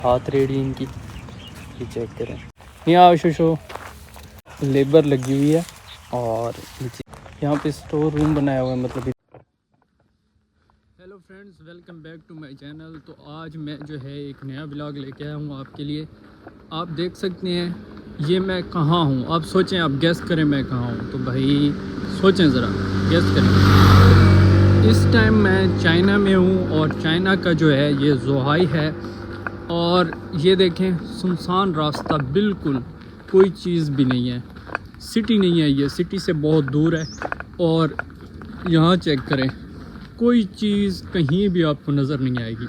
हाथ रेडी इनकी, ये चेक करें। यहाँ शो लेबर लगी हुई है और यहाँ पे स्टोर रूम बनाया हुआ है मतलब। Hello friends, welcome back to my channel. तो आज मैं जो है एक नया ब्लॉग लेके आया हूँ आपके लिए। आप देख सकते हैं ये मैं कहाँ हूँ। आप सोचें, आप गेस करें मैं कहाँ हूँ। तो भाई सोचें ज़रा, गेस करें। इस टाइम मैं चाइना में हूँ और चाइना का जो है ये ज़ोहाई है। और ये देखें सुनसान रास्ता, बिल्कुल कोई चीज़ भी नहीं है। सिटी नहीं है, ये सिटी से बहुत दूर है। और यहाँ चेक करें, कोई चीज़ कहीं भी आपको नज़र नहीं आएगी,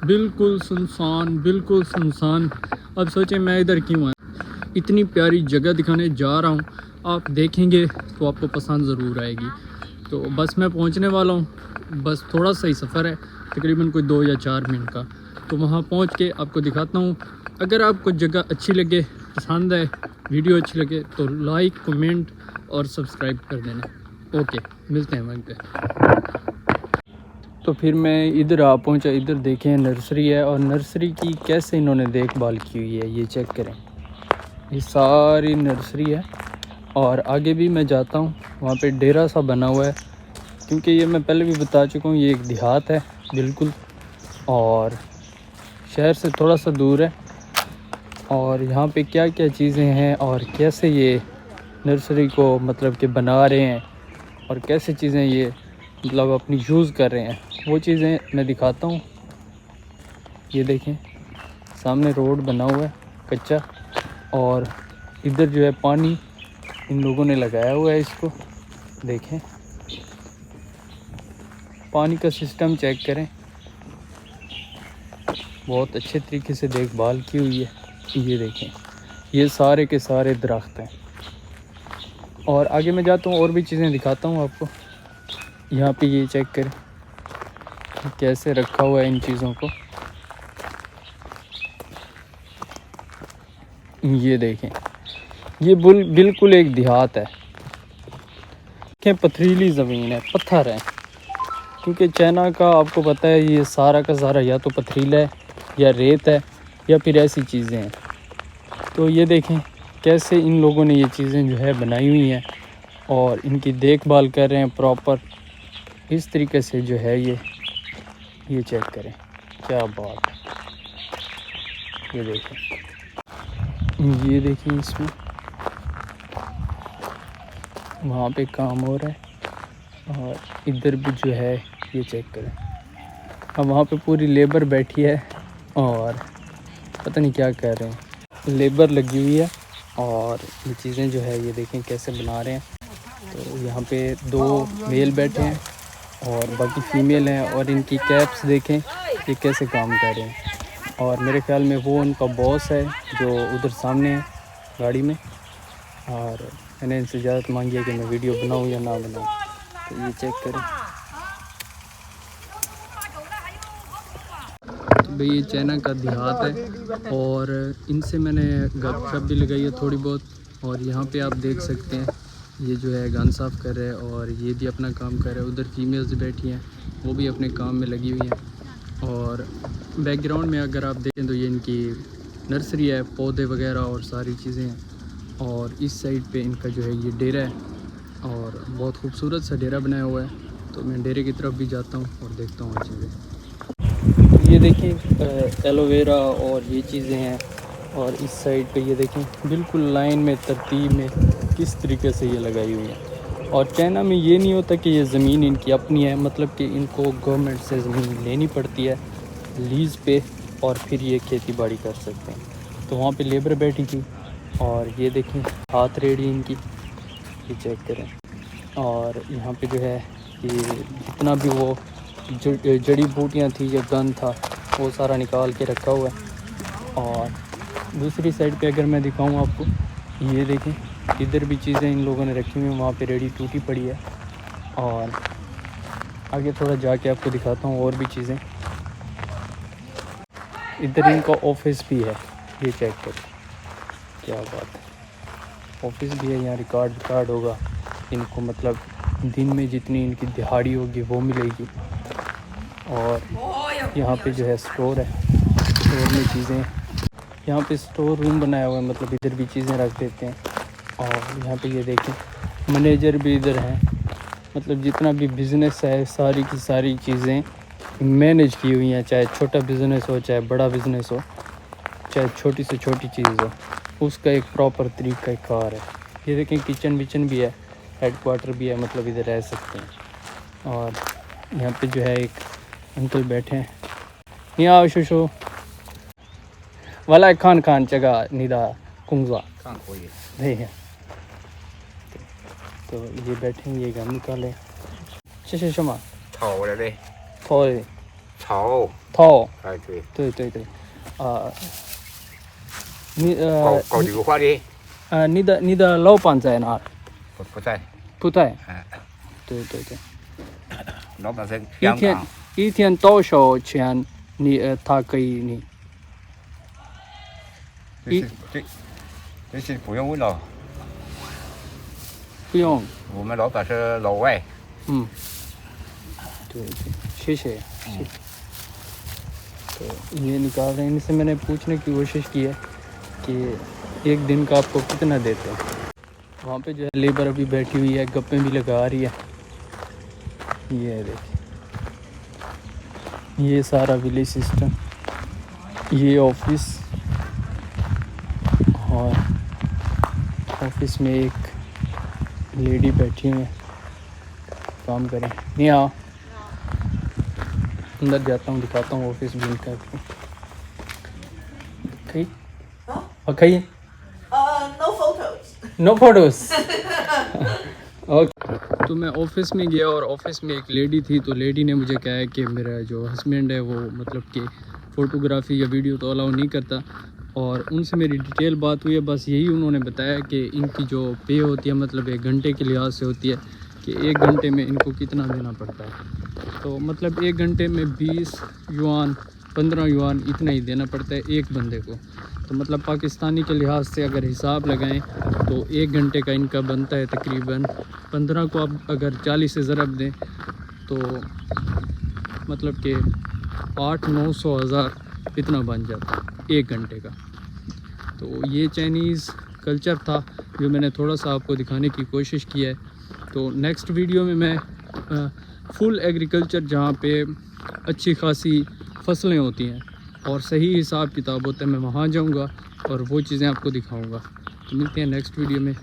बिल्कुल सुनसान, बिल्कुल सुनसान। अब सोचें मैं इधर क्यों आया। इतनी प्यारी जगह दिखाने जा रहा हूँ, आप देखेंगे तो आपको पसंद ज़रूर आएगी। तो बस मैं पहुँचने वाला हूँ, बस थोड़ा सा ही सफ़र है, तकरीबन कोई 2 या 4 मिनट का। तो वहाँ पहुँच के आपको दिखाता हूँ। अगर आपको जगह अच्छी लगे, पसंद है, वीडियो अच्छी लगे तो लाइक, कमेंट और सब्सक्राइब कर देना। ओके, मिलते हैं वहीं पे। तो फिर मैं इधर आ पहुँचा। इधर देखें नर्सरी है और नर्सरी की कैसे इन्होंने देखभाल की हुई है, ये चेक करें। ये सारी नर्सरी है और आगे भी मैं जाता हूँ, वहाँ पे डेरा सा बना हुआ है। क्योंकि ये मैं पहले भी बता चुका हूँ, ये एक देहात है बिल्कुल और शहर से थोड़ा सा दूर है। और यहाँ पे क्या क्या चीज़ें हैं और कैसे ये नर्सरी को मतलब कि बना रहे हैं और कैसे चीज़ें ये मतलब अपनी यूज़ कर रहे हैं, वो चीज़ें मैं दिखाता हूँ। ये देखें सामने रोड बना हुआ है कच्चा और इधर जो है पानी इन लोगों ने लगाया हुआ है। इसको देखें, पानी का सिस्टम चेक करें, बहुत अच्छे तरीके से देखभाल की हुई है। ये देखें, ये सारे के सारे दरख्त हैं। और आगे मैं जाता हूँ और भी चीज़ें दिखाता हूँ आपको। यहाँ पे ये चेक करें कैसे रखा हुआ है इन चीज़ों को। ये देखें, ये बिल्कुल एक देहात है। क्या पथरीली ज़मीन है, पत्थर है। क्योंकि चाइना का आपको पता है ये सारा का सारा या तो पथरीला है या रेत है या फिर ऐसी चीज़ें हैं। तो ये देखें कैसे इन लोगों ने ये चीज़ें जो है बनाई हुई हैं और इनकी देखभाल कर रहे हैं प्रॉपर इस तरीके से जो है। ये चेक करें, क्या बात है। ये देखें इसमें वहाँ पे काम हो रहा है और इधर भी जो है ये चेक करें। अब वहाँ पे पूरी लेबर बैठी है और पता नहीं क्या कर रहे हैं। लेबर लगी हुई है और ये चीज़ें जो है ये देखें कैसे बना रहे हैं। तो यहाँ पे 2 मेल बैठे हैं और बाकी फीमेल हैं और इनकी कैप्स देखें ये कैसे काम कर रहे हैं। और मेरे ख्याल में वो उनका बॉस है जो उधर सामने है गाड़ी में। और मैंने इनसे इजाज़त मांगी है कि मैं वीडियो बनाऊँ या ना बनाऊँ। तो ये चेक करें। तो भाई ये चाइना का देहात है और इनसे मैंने गपशप भी लगाई है थोड़ी बहुत। और यहाँ पे आप देख सकते हैं ये जो है गन साफ़ कर रहे हैं और ये भी अपना काम कर रहे हैं। उधर फीमेल्स बैठी हैं, वो भी अपने काम में लगी हुई हैं। और बैकग्राउंड में अगर आप देखें तो ये इनकी नर्सरी है, पौधे वगैरह और सारी चीज़ें हैं। और इस साइड पे इनका जो है ये डेरा है और बहुत खूबसूरत सा डेरा बनाया हुआ है। तो मैं डेरे की तरफ भी जाता हूँ और देखता हूँ चीज़ें। ये देखिए एलोवेरा और ये चीज़ें हैं। और इस साइड पे ये देखें बिल्कुल लाइन में तरतीब में किस तरीके से ये लगाई हुई है। और चाइना में ये नहीं होता कि ये ज़मीन इनकी अपनी है, मतलब कि इनको गवर्नमेंट से ज़मीन लेनी पड़ती है लीज़ पे और फिर ये खेती बाड़ी कर सकते हैं। तो वहाँ पे लेबर बैठी थी और ये देखें हाथ रेडी इनकी, ये चेक करें। और यहाँ पे जो है ये जितना भी वो जड़ी बूटियाँ थी या गंद था वो सारा निकाल के रखा हुआ है। और दूसरी साइड पे अगर मैं दिखाऊँ आपको, ये देखें इधर भी चीज़ें इन लोगों ने रखी हुई हैं, वहाँ पे रेडी टूटी पड़ी है। और आगे थोड़ा जाके आपको दिखाता हूँ और भी चीज़ें। इधर इनका ऑफिस भी है, ये चेक करें, क्या बात है। ऑफिस भी है, यहाँ रिकॉर्ड होगा इनको, मतलब दिन में जितनी इनकी दिहाड़ी होगी वो मिलेगी। और यहाँ पे जो है स्टोर है, स्टोर में चीज़ें, यहाँ पे स्टोर रूम बनाया हुआ है, मतलब इधर भी चीज़ें रख देते हैं। और यहाँ पे ये देखें मैनेजर भी इधर हैं, मतलब जितना भी बिज़नेस है सारी की सारी चीज़ें मैनेज की हुई हैं, चाहे छोटा बिज़नेस हो चाहे बड़ा बिज़नेस हो, चाहे छोटी से छोटी चीज़ हो, उसका एक प्रॉपर तरीका कार है। ये देखें किचन विचन भी है, हेडक्वार्टर भी है, मतलब इधर रह सकते हैं। और यहाँ पे जो है एक अंकल बैठे हैं, यहाँ शुशु वाला खान खान जगह निदा कुंगवा नहीं है। तो ये बैठे हैं, ये गम निकाले शमा 炒了嘞， थो 炒， थो 哎对， 对搞这个话的你的老板在哪儿？不在，不在。哎，对，老板在香港，一天多少钱？他给你这是不用问了，不用。我们老板是老外，嗯，对，谢谢。तो ये निकाल रहे हैं। इनसे मैंने पूछने की कोशिश की है कि एक दिन का आपको कितना देते हैं। वहाँ पे जो है लेबर अभी बैठी हुई है, गप्पे भी लगा रही है। ये देखिए, ये सारा विलेज सिस्टम, ये ऑफिस, और ऑफिस में एक लेडी बैठी हुई है, काम करें। नहीं आओ, अंदर जाता हूँ, दिखाता हूँ ऑफिस भी इनका। कहीं कहीं No photos. No photos. Okay, तो मैं ऑफिस में गया और ऑफिस में एक लेडी थी। तो लेडी ने मुझे कहा है कि मेरा जो हस्बैंड है वो मतलब कि फ़ोटोग्राफी या वीडियो तो अलाउ नहीं करता, और उनसे मेरी डिटेल बात हुई है। बस यही उन्होंने बताया कि इनकी जो पे होती है मतलब 1 घंटे के लिहाज से होती है कि 1 घंटे में इनको कितना देना पड़ता है। तो मतलब 1 घंटे में 20 युआन 15 युआन इतना ही देना पड़ता है एक बंदे को। तो मतलब पाकिस्तानी के लिहाज से अगर हिसाब लगाएं तो 1 घंटे का इनका बनता है तकरीबन 15 को आप अगर 40 से ज़रब दें तो मतलब कि 800-900 इतना बन जाता है 1 घंटे का। तो ये चाइनीज़ कल्चर था जो मैंने थोड़ा सा आपको दिखाने की कोशिश की है। तो नेक्स्ट वीडियो में मैं फुल एग्रीकल्चर जहाँ पे अच्छी खासी फसलें होती हैं और सही हिसाब किताब होता है, मैं वहाँ जाऊँगा और वो चीज़ें आपको दिखाऊँगा। तो मिलते हैं नेक्स्ट वीडियो में।